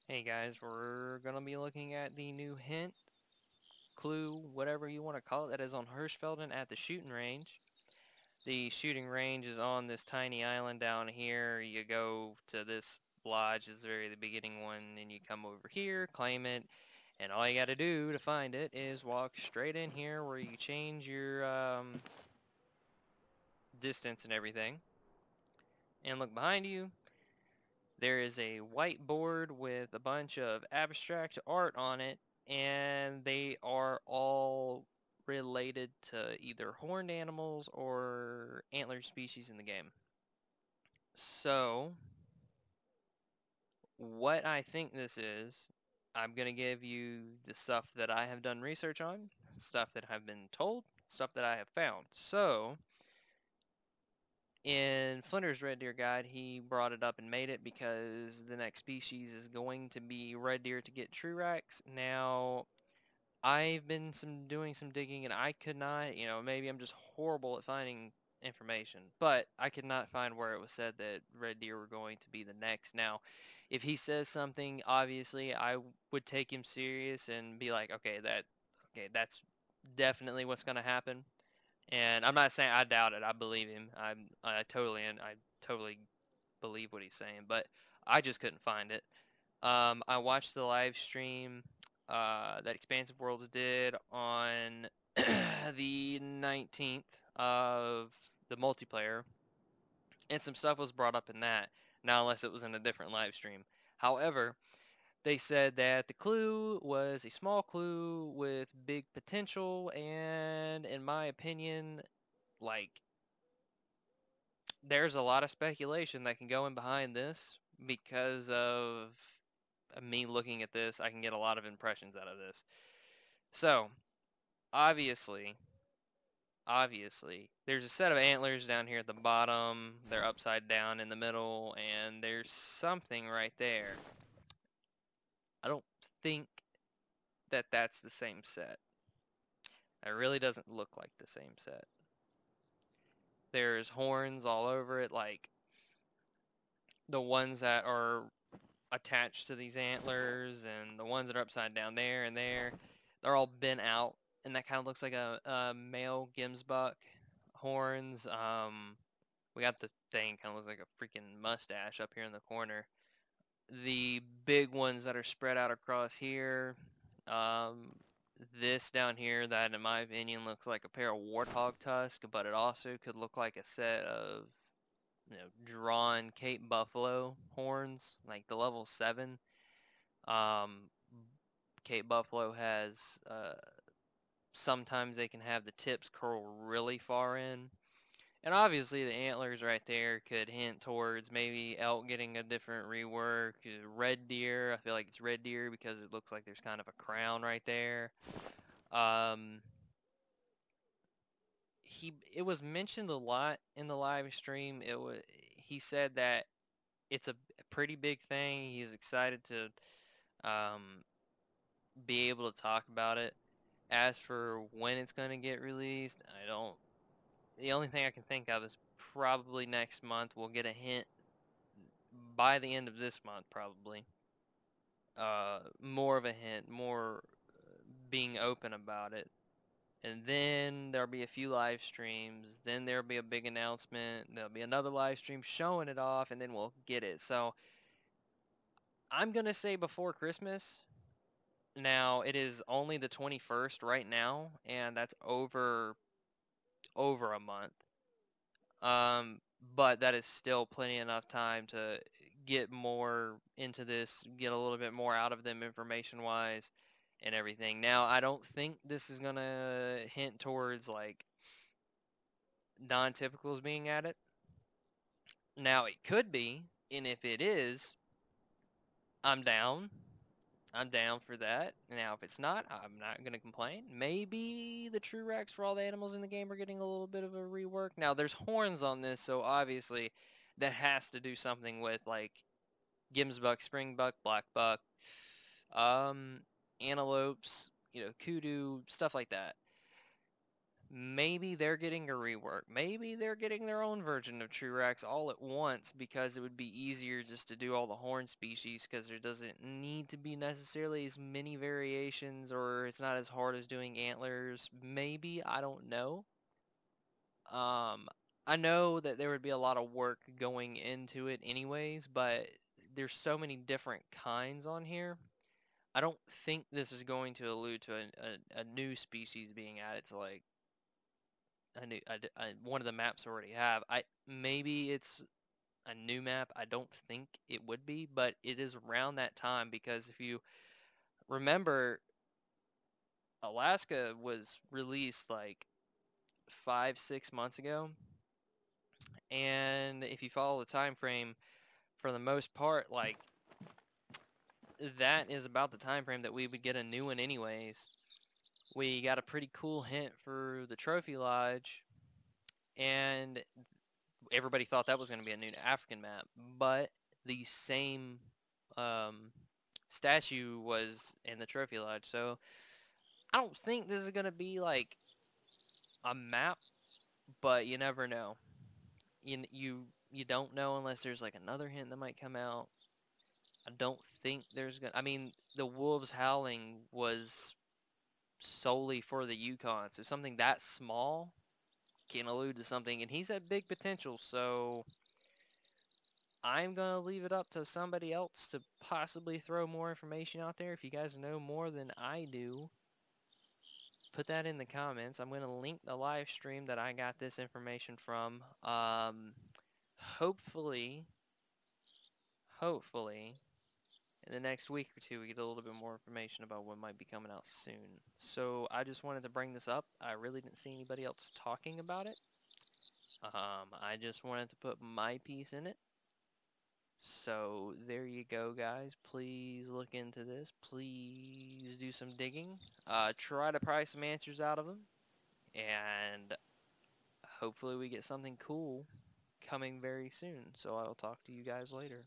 Hey guys, we're gonna be looking at the new hint, clue, whatever you want to call it, that is on Hirschfelden at the shooting range. The shooting range is on this tiny island down here. You go to this lodge, is the beginning one, and you come over here, claim it, and all you gotta do to find it is walk straight in here where you change your distance and everything. And look behind you, there is a whiteboard with a bunch of abstract art on it, and they are all related to either horned animals or antler species in the game. So, what I think this is, I'm going to give you the stuff that I have done research on, stuff that I've been told, stuff that I have found. So, in Flinter's Red Deer guide, he brought it up and made it because the next species is going to be red deer to get TruRacs. Now, I've been doing some digging and I could not, maybe I'm just horrible at finding information, but I could not find where it was said that red deer were going to be the next. Now, if he says something, obviously I would take him serious and be like, okay, that's definitely what's going to happen. And I'm not saying I doubt it. I believe him. I totally believe what he's saying, but I just couldn't find it. I watched the live stream that Expansive Worlds did on the 19th of the multiplayer, and some stuff was brought up in that. Now, unless it was in a different live stream. However, they said that the clue was a small clue with big potential, and in my opinion, like, there's a lot of speculation that can go in behind this because of me looking at this. I can get a lot of impressions out of this. So, obviously, there's a set of antlers down here at the bottom. They're upside down in the middle, and there's something right there. I don't think that that's the same set. It really doesn't look like the same set. There's horns all over it, like the ones that are attached to these antlers and the ones that are upside down there and there. They're all bent out, and that kind of looks like a male Gimsbuck horns. We got the thing kind of looks like a freaking mustache up here in the corner. The big ones that are spread out across here. Um, this down here that in my opinion looks like a pair of warthog tusk, but it also could look like a set of drawn Cape Buffalo horns, like the level 7. Um, Cape Buffalo has, sometimes they can have the tips curl really far in. And obviously the antlers right there could hint towards maybe elk getting a different rework. Red deer, I feel like it's red deer because it looks like there's kind of a crown right there. Um, it was mentioned a lot in the live stream. He said that it's a pretty big thing. He's excited to um, be able to talk about it. As for when it's going to get released, I don't. The only thing I can think of is probably next month. We'll get a hint by the end of this month, probably. More of a hint, more being open about it. And then there'll be a few live streams. Then there'll be a big announcement. There'll be another live stream showing it off, and then we'll get it. So I'm going to say before Christmas. Now, it is only the 21st right now, and that's over a month. But that is still plenty enough time to get more into this, get a little bit more out of them information-wise and everything. Now, I don't think this is gonna hint towards like non-typicals being at it. Now, it could be, and if it is, I'm down. I'm down for that. Now, if it's not, I'm not going to complain. Maybe the TruRacs for all the animals in the game are getting a little bit of a rework. Now, there's horns on this, so obviously that has to do something with, like, Gimsbuck, Springbuck, Blackbuck, um, antelopes, kudu, stuff like that. maybe they're getting a rework. Maybe they're getting their own version of TruRacs all at once because it would be easier just to do all the horn species because there doesn't need to be necessarily as many variations, or it's not as hard as doing antlers. Maybe, I don't know. I know that there would be a lot of work going into it anyways, but there's so many different kinds on here. I don't think this is going to allude to a new species being added to like one of the maps already have. Maybe it's a new map. I don't think it would be, but it is around that time because if you remember, Alaska was released like 5, 6 months ago, and if you follow the time frame, for the most part, like that is about the time frame that we would get a new one anyways. We got a pretty cool hint for the Trophy Lodge, and everybody thought that was going to be a new African map, but the same um, statue was in the Trophy Lodge. So I don't think this is going to be like a map, but you never know. You don't know unless there's like another hint that might come out. I don't think there's gonna. I mean, the wolves howling was solely for the Yukon, so something that small can allude to something, and he's had big potential. So I'm gonna leave it up to somebody else to possibly throw more information out there. If you guys know more than I do, put that in the comments. I'm gonna link the live stream that I got this information from. Hopefully, hopefully, in the next week or two, we get a little bit more information about what might be coming out soon. So I just wanted to bring this up. I really didn't see anybody else talking about it. I just wanted to put my piece in it. So there you go, guys. Please look into this. Please do some digging. Try to pry some answers out of them. And hopefully we get something cool coming very soon. So I'll talk to you guys later.